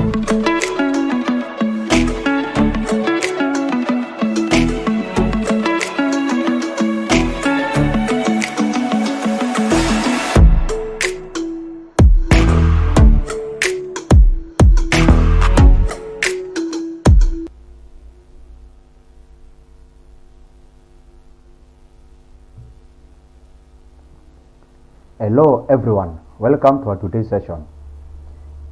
Hello everyone, welcome to our today's session.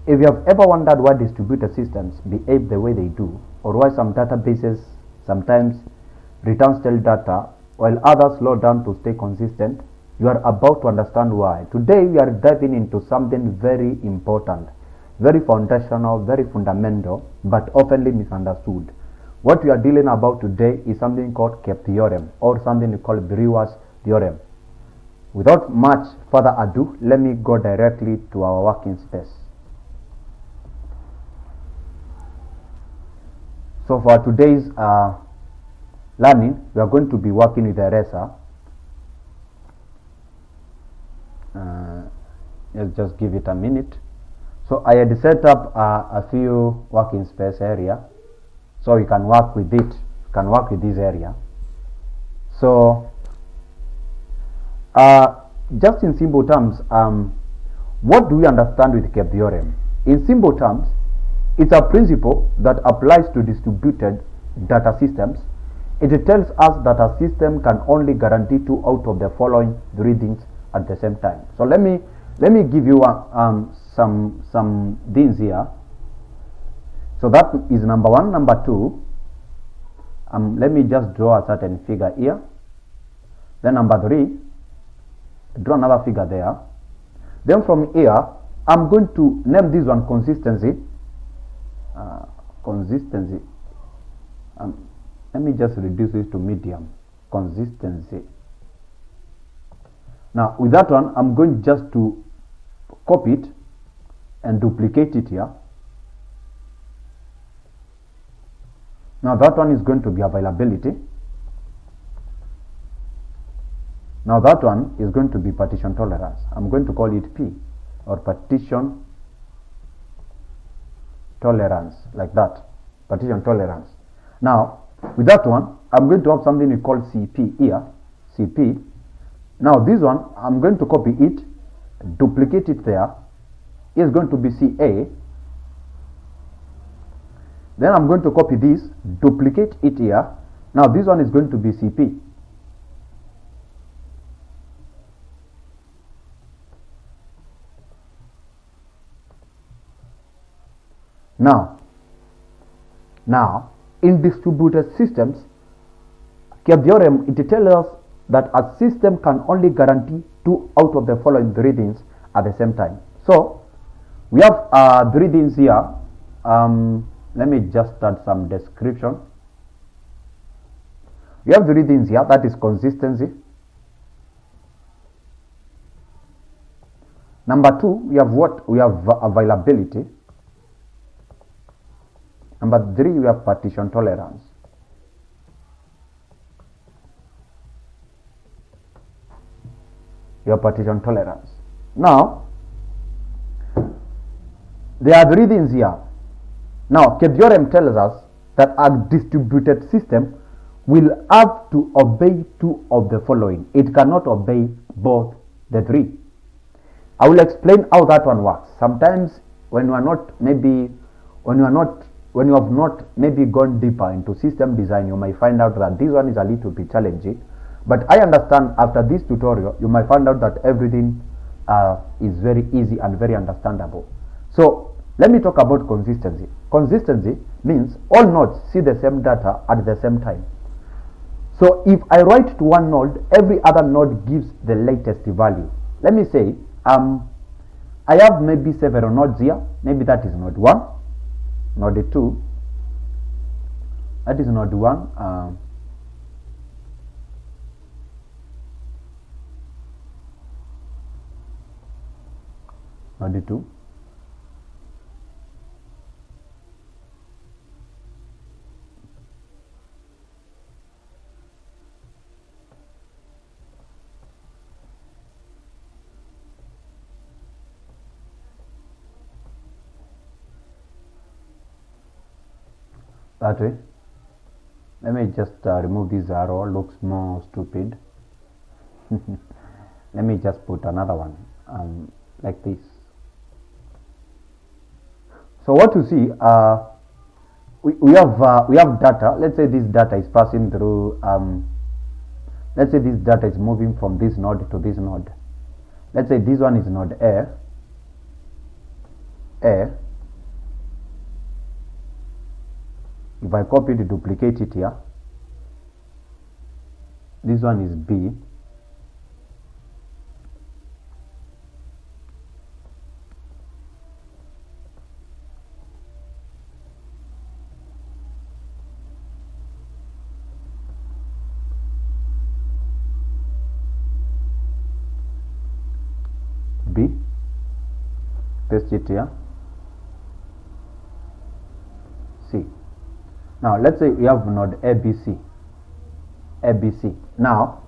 If you have ever wondered why distributed systems behave the way they do, or why some databases sometimes return stale data while others slow down to stay consistent, you are about to understand why. Today we are diving into something very important, very foundational, very fundamental, but oftenly misunderstood. What we are dealing about today is something called CAP Theorem, or something we call Brewer's Theorem. Without much further ado, let me go directly to our working space. So for today's learning, we are going to be working with the eraser. Let's just give it a minute. So I had set up a few working space area, so you can work with it. You can work with this area. So just in simple terms, what do we understand with CAP Theorem? In simple terms, it's a principle that applies to distributed data systems. It tells us that a system can only guarantee 2 out of the following 3 things at the same time. So let me give you some things here. So that is number 1. Number 2, let me just draw a certain figure here. Then number 3, draw another figure there. Then from here, I'm going to name this one consistency. Consistency. Let me just reduce it to medium. Consistency. Now with that one, I'm going just to copy it and duplicate it here. Now that one is going to be availability. Now that one is going to be partition tolerance. I'm going to call it P, or partition tolerance, like that. Partition tolerance. Now with that one, I'm going to have something we call CP here. CP. Now this one, I'm going to copy it, duplicate it there. It's going to be CA. Then I'm going to copy this, duplicate it here. Now this one is going to be CP. Now, in distributed systems, CAP Theorem, it tells us that a system can only guarantee 2 out of the following 3 things at the same time. So, we have 3 things here. Let me just start some description. We have 3 things here. That is consistency. Number 2, we have what? We have availability. Number 3, we have partition tolerance. We have partition tolerance. Now, there are 3 things here. Now, CAP Theorem tells us that a distributed system will have to obey 2 of the following. It cannot obey both the 3. I will explain how that one works. Sometimes when you have not maybe gone deeper into system design, you might find out that this one is a little bit challenging. But I understand after this tutorial, you might find out that everything is very easy and very understandable. So let me talk about consistency. Consistency means all nodes see the same data at the same time. So if I write to one node, every other node gives the latest value. Let me say, I have maybe several nodes here. Maybe that is node 1. Node 2, that is node 1, node 2, that way. Let me just remove this arrow, looks more stupid. Let me just put another one like this. So what you see, we have data. Let's say this data is passing through. Let's say this data is moving from this node to this node. Let's say this one is node A. If I copy it, duplicate it here. This one is B. Paste it here. C. Now let's say we have node ABC. Now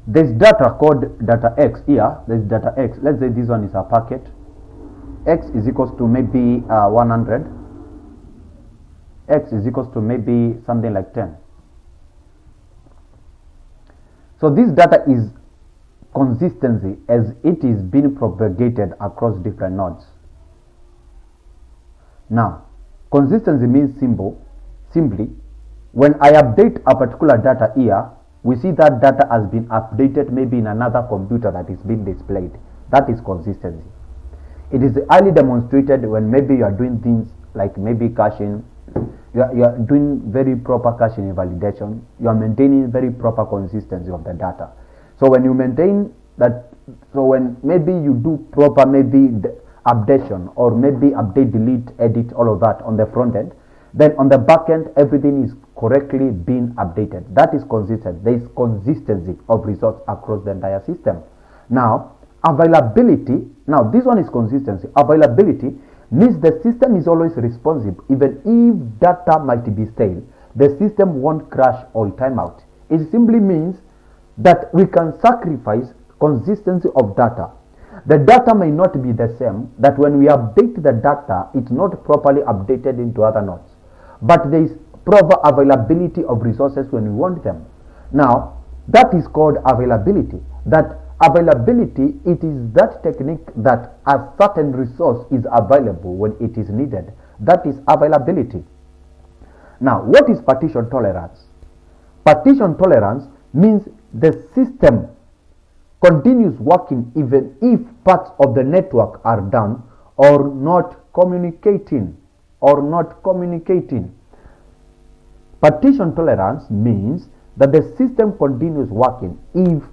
there's data called data X here. There's data X. Let's say this one is a packet. X is equals to maybe 100. X is equals to maybe something like 10. So this data is consistency as it is being propagated across different nodes. Now, consistency means simply, when I update a particular data here, we see that data has been updated maybe in another computer that is being displayed. That is consistency. It is highly demonstrated when maybe you are doing things like maybe caching. You are doing very proper caching and validation. You are maintaining very proper consistency of the data. So when you maintain that, so when maybe you do proper maybe updation or maybe update, delete, edit, all of that on the front end, then on the back end everything is correctly being updated. That is consistent. There is consistency of results across the entire system. Now availability, now this one is consistency. Availability means the system is always responsive. Even if data might be stale, the system won't crash or time out. It simply means that we can sacrifice consistency of data. The data may not be the same, that when we update the data, it's not properly updated into other nodes. But there is proper availability of resources when we want them. Now, that is called availability. That availability, it is that technique that a certain resource is available when it is needed. That is availability. Now, what is partition tolerance? Partition tolerance means the system continues working even if parts of the network are down or not communicating. Partition tolerance means that the system continues working if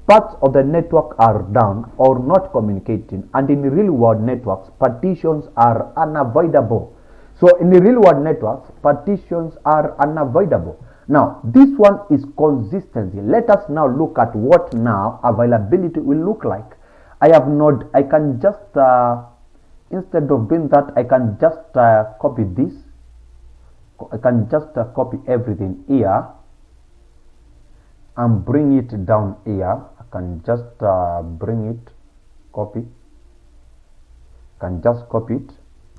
parts of the network are down or not communicating, and in real world networks partitions are unavoidable. So in the real world networks partitions are unavoidable. Now this one is consistency. Let us now look at what now availability will look like. I can just instead of doing that, I can just copy this. I can just copy everything here and bring it down here. I can just bring it, copy. Can just copy it,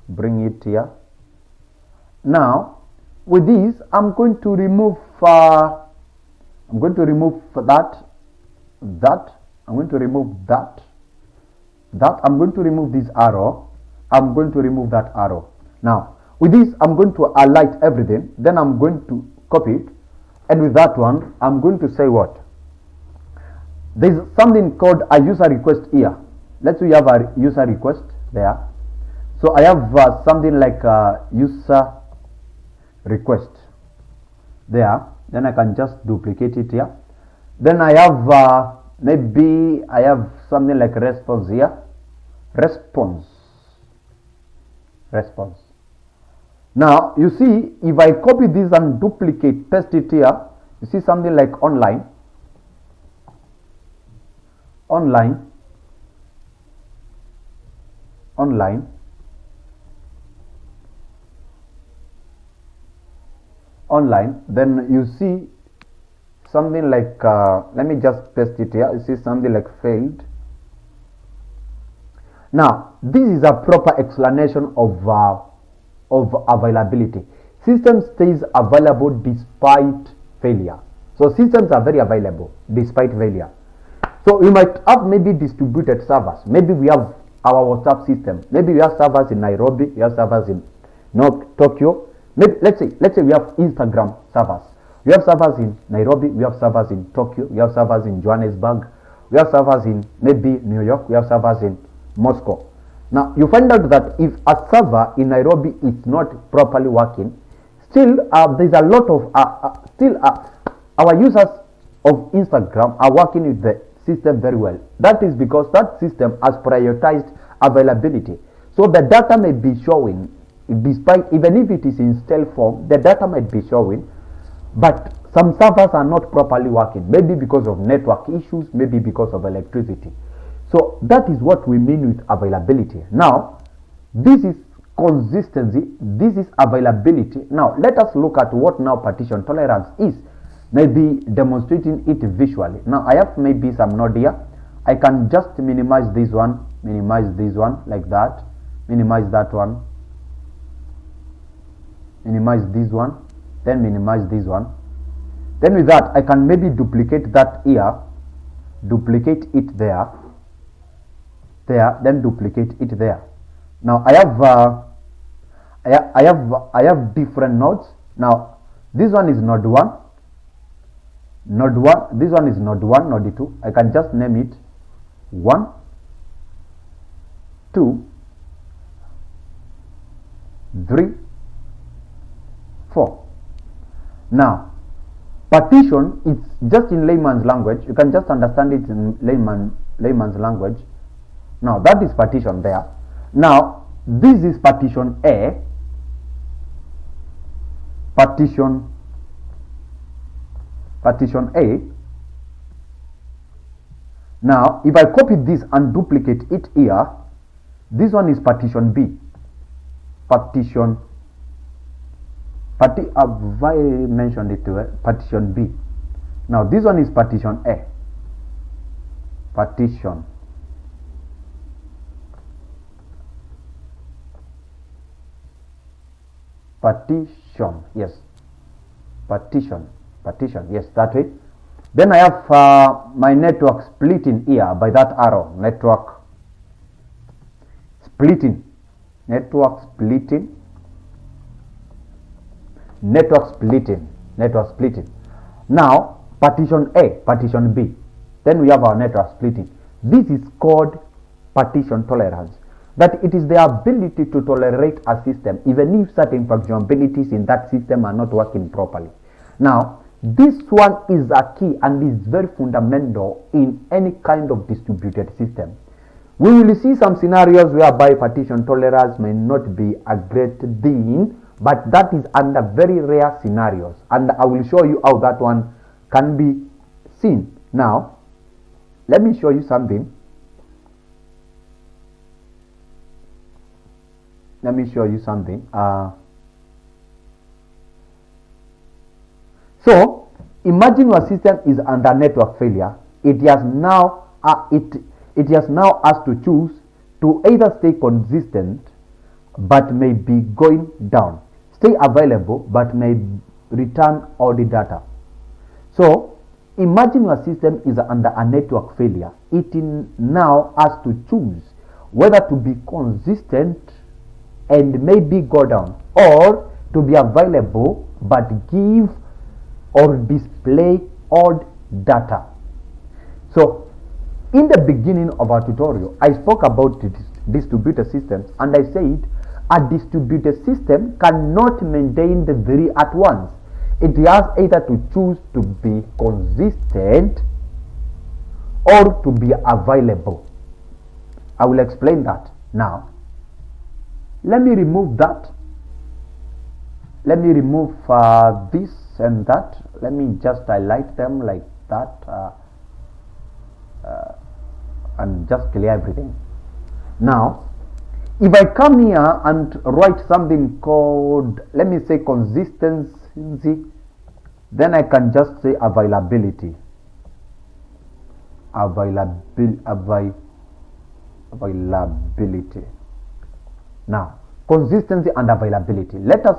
bring it here. Now with this, I'm going to remove that. I'm going to remove that. I'm going to remove this arrow. I'm going to remove that arrow. Now with this, I'm going to highlight everything. Then I'm going to copy it. And with that one, I'm going to say what? There's something called a user request here. Let's say we have a user request there. So I have something like a user request there. Then I can just duplicate it here. Then I have maybe I have something like response here. Response. Now you see, if I copy this and duplicate, paste it here, you see something like online. Then you see something like let me just paste it here. You see something like failed. Now this is a proper explanation of availability. system stays available despite failure. So systems are very available despite failure. So you might have maybe distributed servers. Maybe we have our WhatsApp system. Maybe we have servers in Nairobi, we have servers in Tokyo. Maybe let's say we have Instagram servers. We have servers in Nairobi, we have servers in Tokyo, we have servers in Johannesburg, we have servers in maybe New York, we have servers in Moscow. Now you find out that if a server in Nairobi is not properly working, still there's a lot of our users of Instagram are working with the system very well. That is because that system has prioritized availability. So the data may be showing, despite, even if it is in stealth form, the data might be showing, but some servers are not properly working, maybe because of network issues, maybe because of electricity. So that is what we mean with availability. Now, this is consistency, this is availability. Now, let us look at what now partition tolerance is, maybe demonstrating it visually. Now, I have maybe some node here. I can just minimize this one like that, minimize that one, minimize this one, then minimize this one. Then with that, I can maybe duplicate that here, duplicate it there, then duplicate it there. Now I have different nodes. Now this one is node 1, this one is node 1, node 2. I can just name it 1, 2, 3, 4. Now partition is just in layman's language. You can just understand it in layman's language. Now that is partition there. Now this is partition A, partition A. Now if I copy this and duplicate it here, this one is partition B, partition have I mentioned it to partition B. Now this one is partition A, partition yes, partition yes, that way. Then I have my network splitting here by that arrow, network splitting. Now partition A, partition B, then we have our network splitting. This is called partition tolerance, that it is the ability to tolerate a system even if certain functionalities in that system are not working properly. Now this one is a key and is very fundamental in any kind of distributed system. We will see some scenarios whereby partition tolerance may not be a great thing, but that is under very rare scenarios, and I will show you how that one can be seen. Now let me show you something. So imagine your system is under network failure. It has now asked to choose to either stay consistent but may be going down, stay available but may return all the data. So imagine your system is under a network failure. It now has to choose whether to be consistent and maybe go down, or to be available but give or display odd data. So in the beginning of our tutorial, I spoke about distributed systems, and I said a distributed system cannot maintain the three at once. It has either to choose to be consistent or to be available. I will explain that now. Let me remove that. Let me remove this and that. Let me just highlight them like that and just clear everything. Now if I come here and write something called, let me say, consistency, then I can just say availability. Now consistency and availability. Let us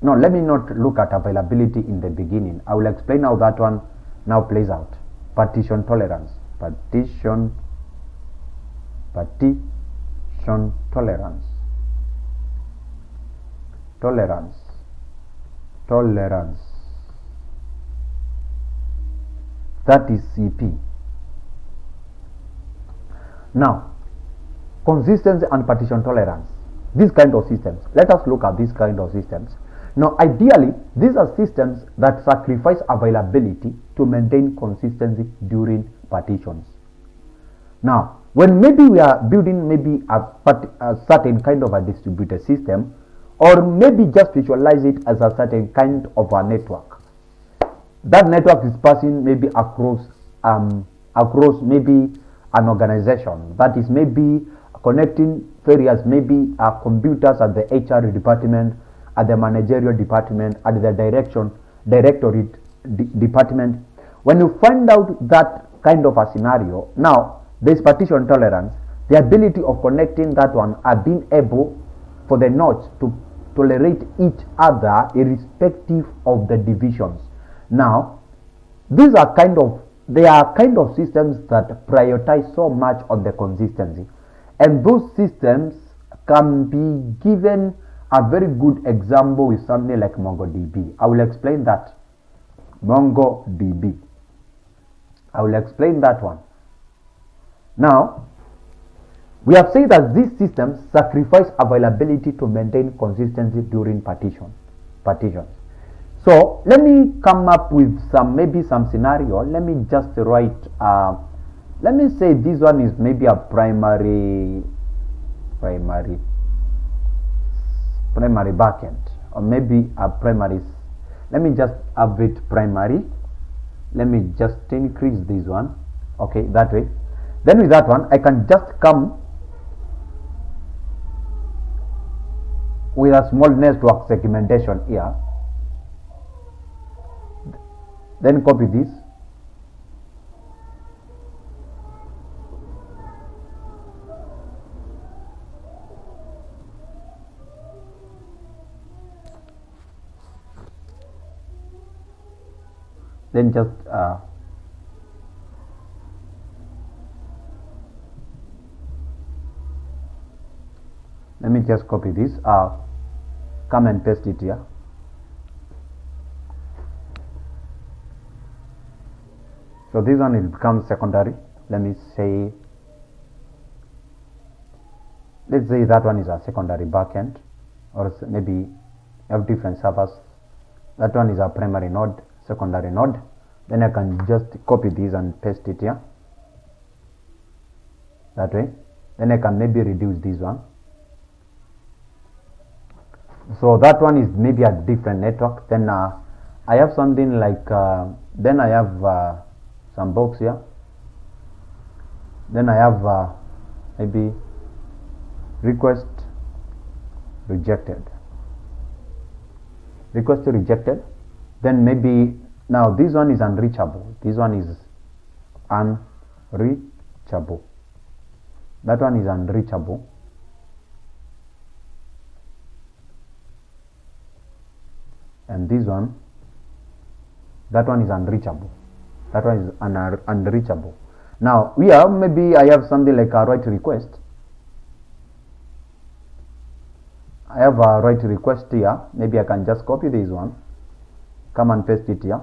No, let me not look at availability in the beginning. I will explain how that one now plays out. Partition tolerance. Partition tolerance. Tolerance. That is CP. Now, consistency and partition tolerance. These kind of systems. Let us look at these kind of systems. Now, ideally, these are systems that sacrifice availability to maintain consistency during partitions. Now, when maybe we are building maybe a certain kind of a distributed system, or maybe just visualize it as a certain kind of a network. That network is passing maybe across maybe an organization that is maybe connecting various maybe computers at the HR department, at the managerial department, at the directorate department. When you find out that kind of a scenario, now this partition tolerance, the ability of connecting that one are being able for the nodes to tolerate each other irrespective of the divisions. Now, these are kind of systems that prioritize so much on the consistency, and those systems can be given a very good example with something like MongoDB. I will explain that. MongoDB. I will explain that one. Now, we have said that these systems sacrifice availability to maintain consistency during partitions. So let me come up with some scenario. Let me just write. Let me say this one is maybe a primary backend, or maybe a primary. Let me just have it primary. Let me just increase this one. Okay, that way. Then with that one, I can just come with a small network segmentation here. Then copy this. Then just let me just copy this, come and paste it here. So this one will become secondary. Let's say that one is a secondary backend, or maybe you have different servers. That one is a primary node, secondary node. Then I can just copy this and paste it here. That way. Then I can maybe reduce this one. So that one is maybe a different network. Then I have something like then I have some box here. Then I have maybe request rejected. Then maybe now this one is unreachable. This one is unreachable. That one is unreachable. And this one, that one is unreachable. That one is unreachable. Now maybe I have something like a write request. I have a write request here. Maybe I can just copy this one, come and paste it here.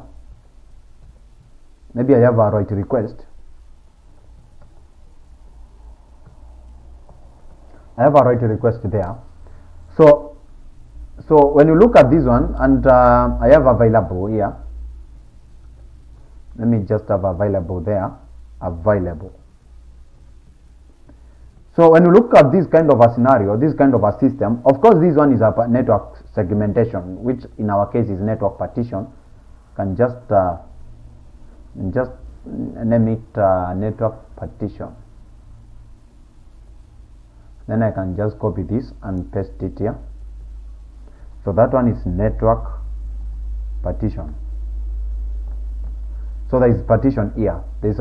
Maybe I have a write request. I have a write request there. So when you look at this one, and I have available here. Let me just have available there. Available. So when you look at this kind of a scenario, this kind of a system, of course this one is a network segmentation, which in our case is network partition. Can just name it network partition. Then I can just copy this and paste it here. So that one is network partition. So there is partition here. There is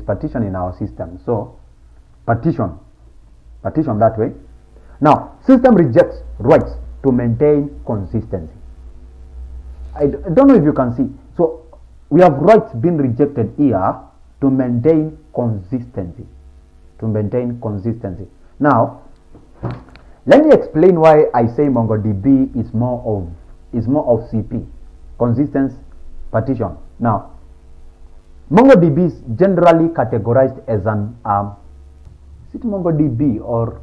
partition in our system. So partition that way. Now system rejects writes to maintain consistency. I don't know if you can see. So we have rights being rejected here to maintain consistency. To maintain consistency. Now, let me explain why I say MongoDB is more of CP, consistent partition. Now, MongoDB is generally categorized as an is it MongoDB or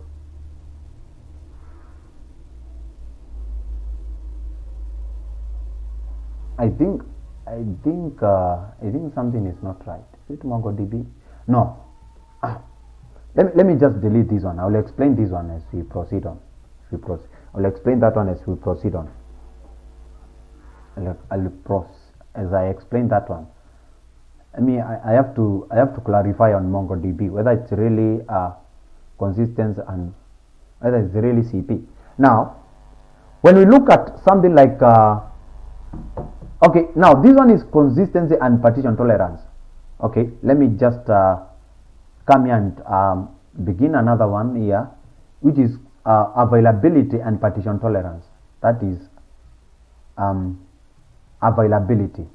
I think something is not right. Is it MongoDB? No. Let me just delete this one. I will explain this one as we proceed on. I'll explain that one as we proceed on. As I explain that one. I have to clarify on MongoDB whether it's really consistent and whether it's really CP. Now, when we look at something like okay, now this one is consistency and partition tolerance. Okay, let me just come here and begin another one here, which is availability and partition tolerance. That is availability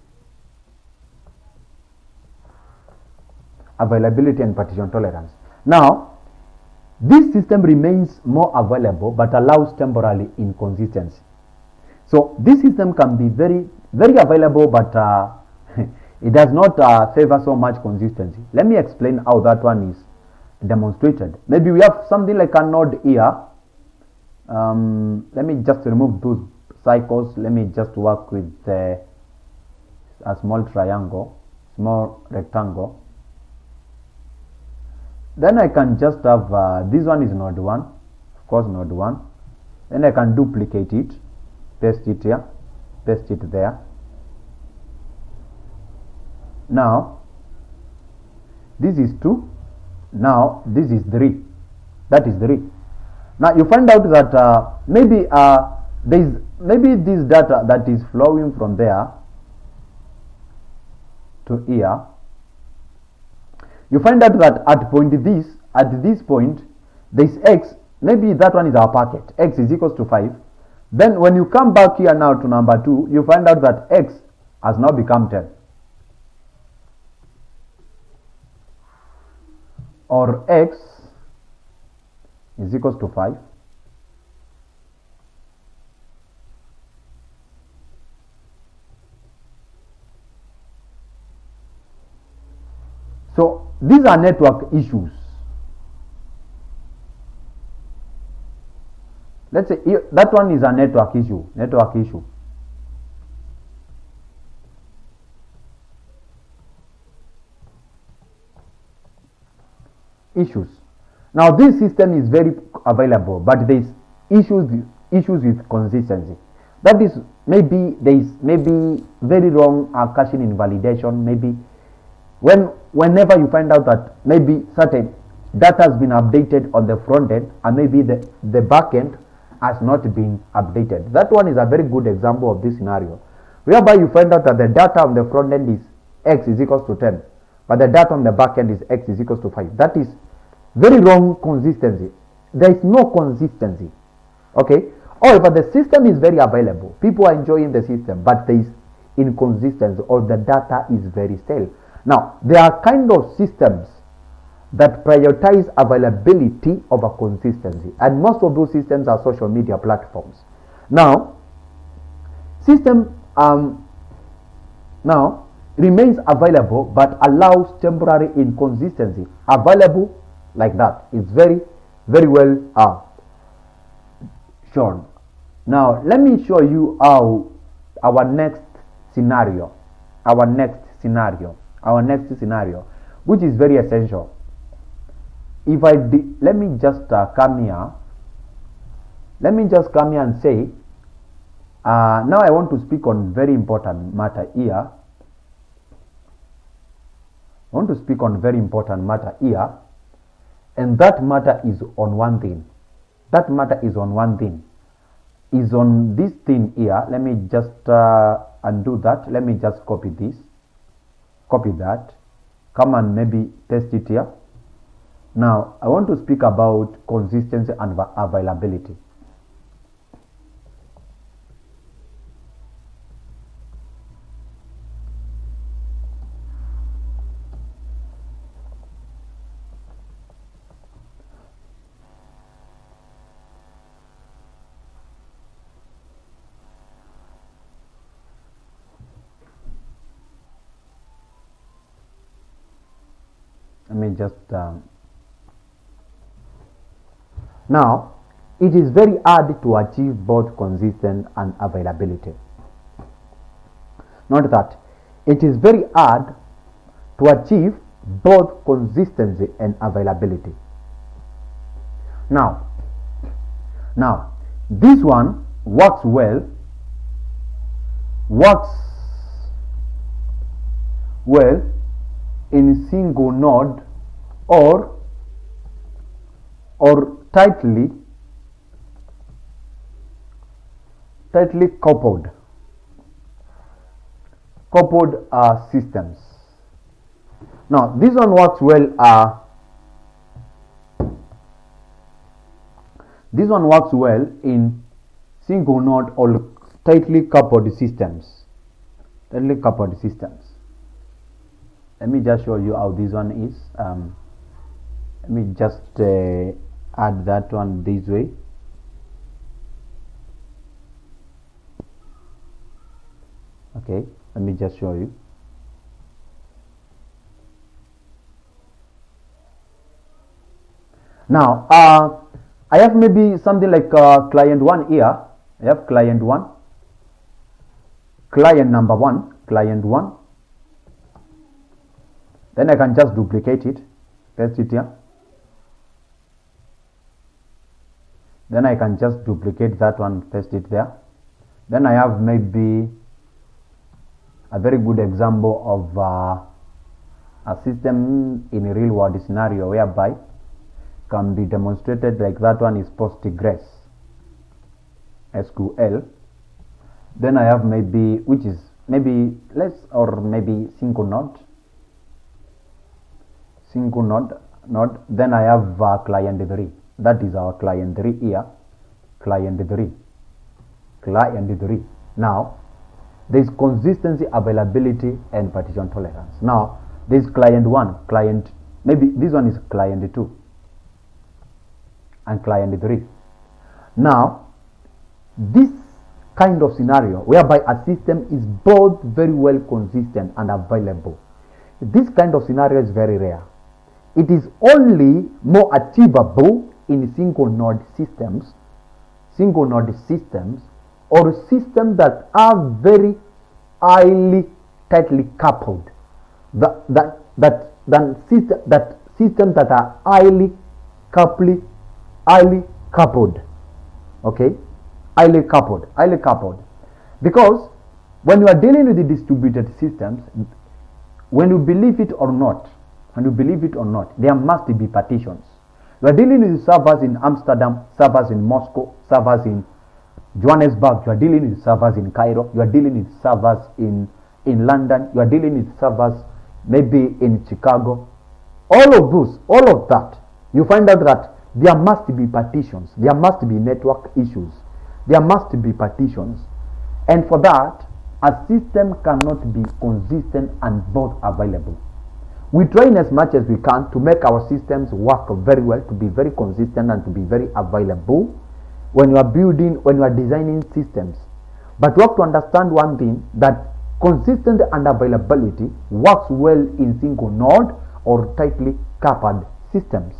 and partition tolerance. Now, this system remains more available but allows temporary inconsistency. So this system can be very, very available, but it does not favor so much consistency. Let me explain how that one is demonstrated. Maybe we have something like a node here. Let me just remove those cycles. Let me just work with a small triangle, small rectangle. Then I can just have this one is node 1, of course node 1. Then I can duplicate it, paste it here, paste it there. Now this is 2. Now this is 3. That is 3. Now you find out that maybe this data that is flowing from there to here. You find out that at this point there is x. Maybe that one is our packet. X is equals to 5. Then when you come back here now to number 2, you find out that x has now become 10. Or x is equals to 5. So these are network issues. Let's say that one is a network issue. Issues. Now this system is very available, but there is issues with consistency. That is, maybe there is very wrong caching invalidation. Maybe whenever you find out that maybe certain data has been updated on the front end and maybe the back end has not been updated. That one is a very good example of this scenario, whereby you find out that the data on the front end is x is equals to 10, but the data on the back end is x is equals to 5. That is very wrong consistency. There is no consistency. Okay. However, the system is very available. People are enjoying the system, but there is inconsistency or the data is very stale. Now, there are kind of systems that prioritize availability over consistency, and most of those systems are social media platforms. Now, system now remains available but allows temporary inconsistency. Available like that is very, very well shown. Now, let me show you how our next scenario, which is very essential. If let me just come here. Let me just come here and say, now I want to speak on very important matter here. I want to speak on very important matter here, and that matter is on one thing. That matter is on one thing. Is on this thing here. Let me just undo that. Let me just copy this. Copy that. Come and maybe paste it here. Now, I want to speak about consistency and availability. me just now it is very hard to achieve both consistency and availability. Note that it is very hard to achieve both consistency and availability. Now this one works well in single node or tightly coupled systems. Now this one works well in single node or tightly coupled systems. Let me just show you how this one is. Let me just add that one this way. Okay, let me just show you. Now I have maybe something like client 1 here. I have client 1, client number 1, client 1. Then I can just duplicate it, paste it here. Then I can just duplicate that one, paste it there. Then I have maybe a very good example of a system in a real world scenario whereby can be demonstrated like that one is Postgres SQL. Then I have maybe, which is maybe less or maybe single node. Then I have client 3. That is our client 3 here. Client 3. Now there is consistency, availability, and partition tolerance. Now there is client 1, client, maybe this one is client 2 and client 3. Now this kind of scenario whereby a system is both very well consistent and available, this kind of scenario is very rare. It is only more achievable in single node systems or systems that are very highly tightly coupled. Systems that are highly coupled. Okay, highly coupled. Because when you are dealing with the distributed systems, when you believe it or not, there must be partitions. You are dealing with servers in Amsterdam, servers in Moscow, servers in Johannesburg, you are dealing with servers in Cairo, you are dealing with servers in London, you are dealing with servers maybe in Chicago. All of that, you find out that there must be partitions, there must be network issues, there must be partitions. And for that, a system cannot be consistent and both available. We try in as much as we can to make our systems work very well, to be very consistent and to be very available when you are designing systems. But you have to understand one thing, that consistency and availability works well in single node or tightly coupled systems.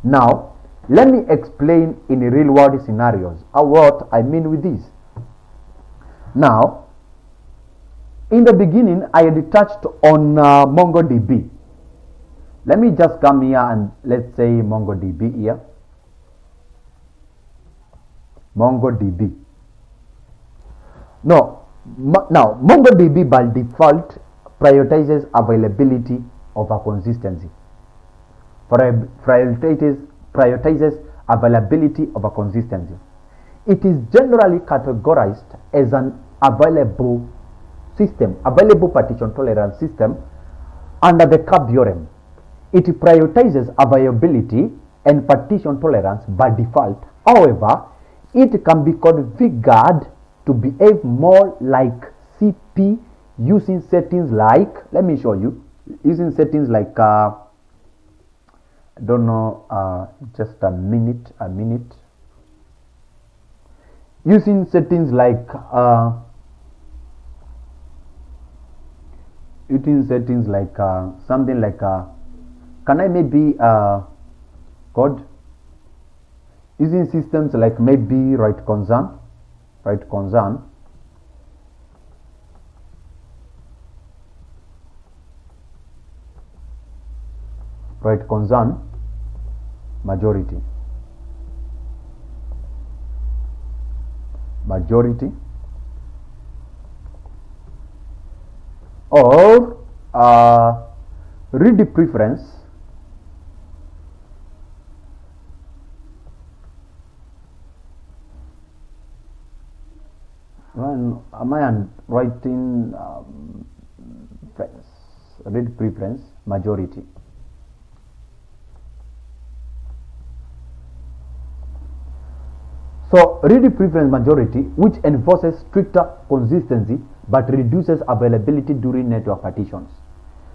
Now, let me explain in real world scenarios what I mean with this. Now, in the beginning, I had touched on MongoDB. Let me just come here and let's say MongoDB here. MongoDB. Now MongoDB by default prioritizes availability over consistency. Prioritizes availability over consistency. It is generally categorized as an available system, available partition tolerance system under the CAP Theorem. It prioritizes availability and partition tolerance by default. However, it can be configured to behave more like CP using settings like, let me show you, using settings like I don't know, just a minute, using settings like something like can I maybe code using systems like maybe write concern majority or read the preference when am I writing read preference majority. So read preference majority, which enforces stricter consistency but reduces availability during network partitions.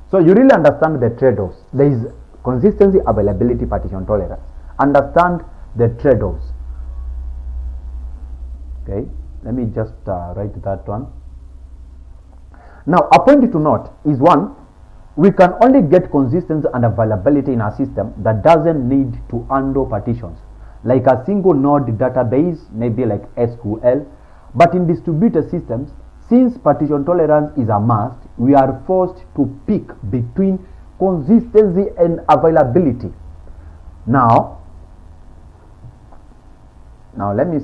So you really understand the trade-offs. There is consistency, availability, partition tolerance. Understand the trade-offs. Okay, let me just write that one. Now, a point to note is one, we can only get consistency and availability in a system that doesn't need to handle partitions, like a single node database, maybe like SQL. But in distributed systems, since partition tolerance is a must, we are forced to pick between consistency and availability. Now let me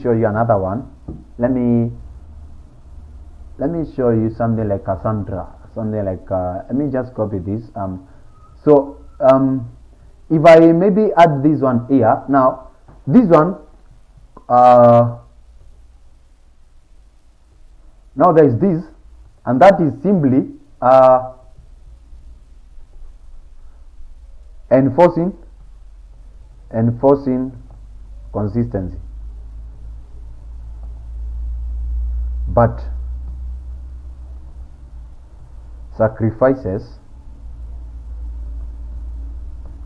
show you another one. Let me show you something like Cassandra, let me just copy this. If I maybe add this one here, now this one, now there is this, and that is simply enforcing consistency, but sacrifices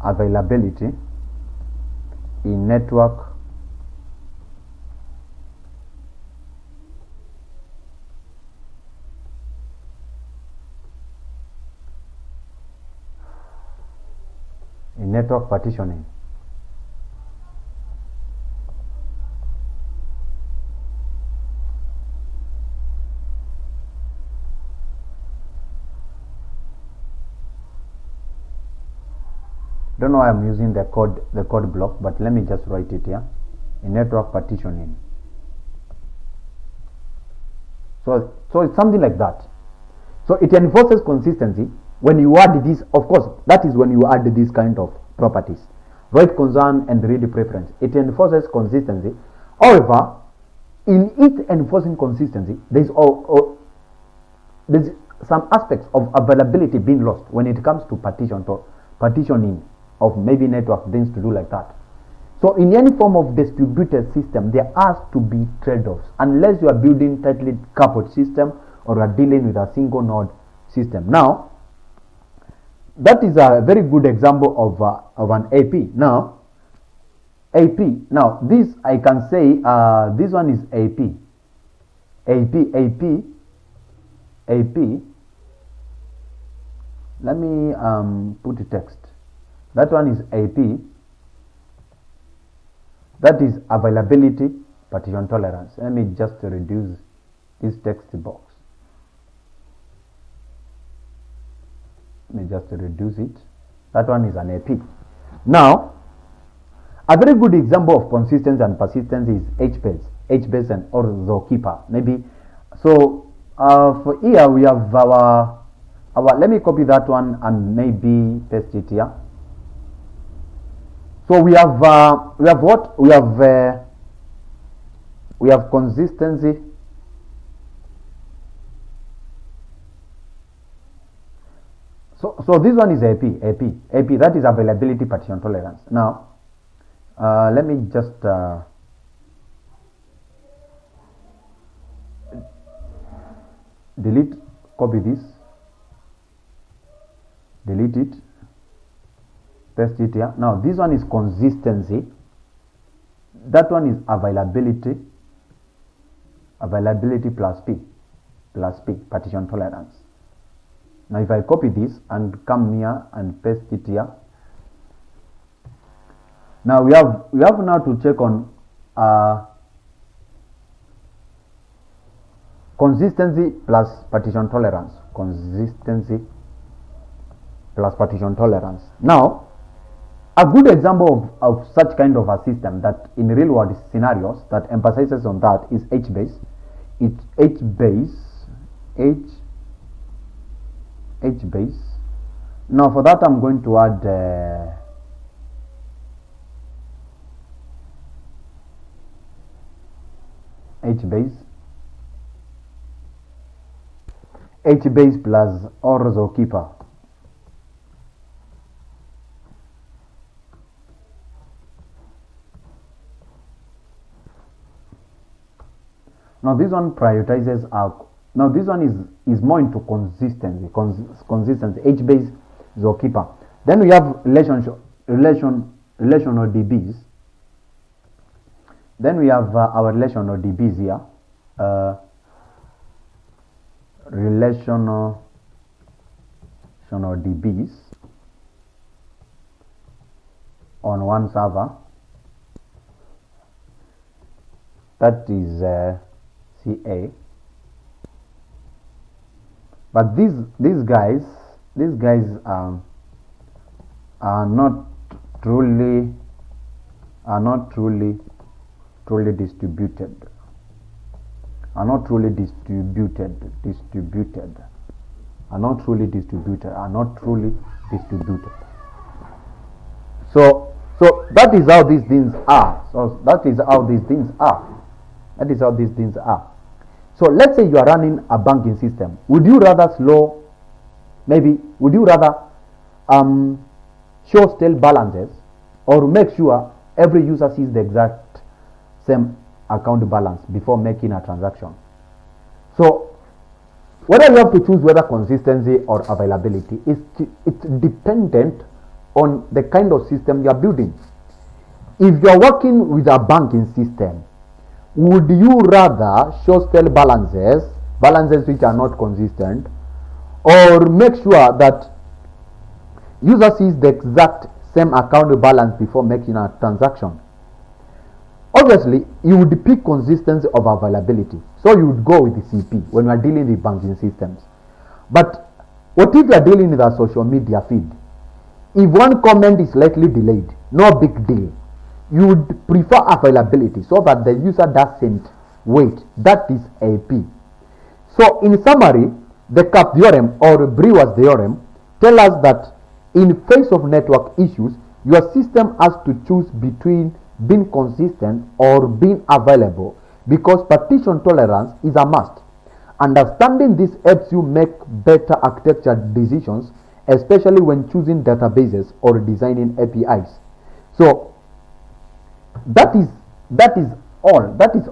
availability in network partitioning. Don't know why I'm using the code block, but let me just write it here. In network partitioning. So it's something like that. So it enforces consistency when you add this. Of course, that is when you add this kind of properties, write concern and read preference. It enforces consistency. However, in it enforcing consistency, there's some aspects of availability being lost when it comes to partitioning of maybe network things to do like that. So in any form of distributed system, there has to be trade-offs, unless you are building tightly coupled system or are dealing with a single node system. Now, that is a very good example of an AP. Now, this I can say this one is AP. Let me put the text. That one is AP. That is availability, partition tolerance. Let me just reduce this text box. Let me just reduce it. That one is an AP. Now, a very good example of consistency and persistence is HBase and or Zookeeper. Maybe so. For here we have our. Let me copy that one and maybe paste it here. So we have what? We have consistency. So this one is AP. That is availability, partition tolerance. Now, let me just delete, copy this, delete it, paste it here. Now this one is consistency. That one is availability plus P, partition tolerance. Now if I copy this and come here and paste it here, now we have now to check on consistency plus partition tolerance. Consistency plus partition tolerance. Now, a good example of such kind of a system that in real world scenarios that emphasizes on that is HBase. It's HBase. Now for that I'm going to add HBase plus or zookeeper. Now this one prioritizes our. Now this one is more into consistency. Consistency. HBase zookeeper. Then we have relational DBs. Then we have our relational DBs here. Relational DBs on one server. That is CA. But these guys are not truly distributed. Are not truly distributed. So that is how these things are. So let's say you are running a banking system. Would you rather show stale balances, or make sure every user sees the exact same account balance before making a transaction? So whether you have to choose whether consistency or availability, it's dependent on the kind of system you are building. If you are working with a banking system, would you rather show stale balances which are not consistent, or make sure that user sees the exact same account balance before making a transaction? Obviously, you would pick consistency over availability. So you would go with the CP when you are dealing with banking systems. But what if you are dealing with a social media feed? If one comment is slightly delayed, no big deal. You would prefer availability so that the user doesn't wait. That is AP. So in summary, the CAP Theorem or Brewer's Theorem tell us that in face of network issues, your system has to choose between being consistent or being available, because partition tolerance is a must. Understanding this helps you make better architecture decisions, especially when choosing databases or designing APIs. So that is all that you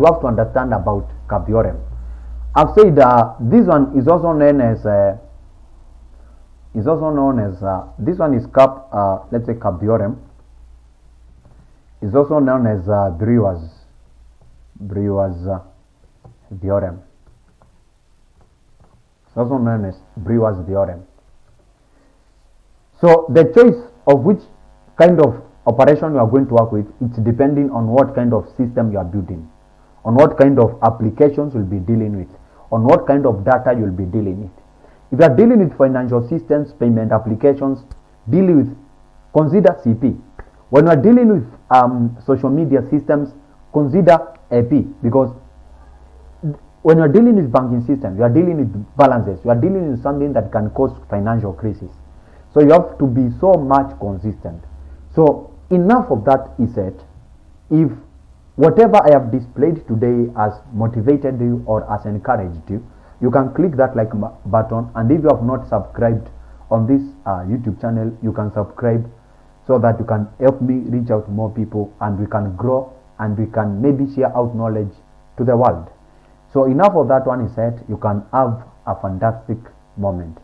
have to understand about CAP Theorem. I've said this one is also known as this one is CAP. Let's say CAP Theorem is also known as Brewer's Theorem. It's also known as Brewer's Theorem. So the choice of which kind of operation you are going to work with, it's depending on what kind of system you are building, on what kind of applications you'll be dealing with, on what kind of data you'll be dealing with. If you are dealing with financial systems, payment applications, consider CP. When you are dealing with social media systems, consider AP, because when you are dealing with banking systems, you are dealing with balances, you are dealing with something that can cause financial crisis. So you have to be so much consistent. So enough of that is said. If whatever I have displayed today has motivated you or has encouraged you, you can click that like button, and if you have not subscribed on this YouTube channel, you can subscribe so that you can help me reach out to more people, and we can grow, and we can maybe share out knowledge to the world. So enough of that one is said. You can have a fantastic moment.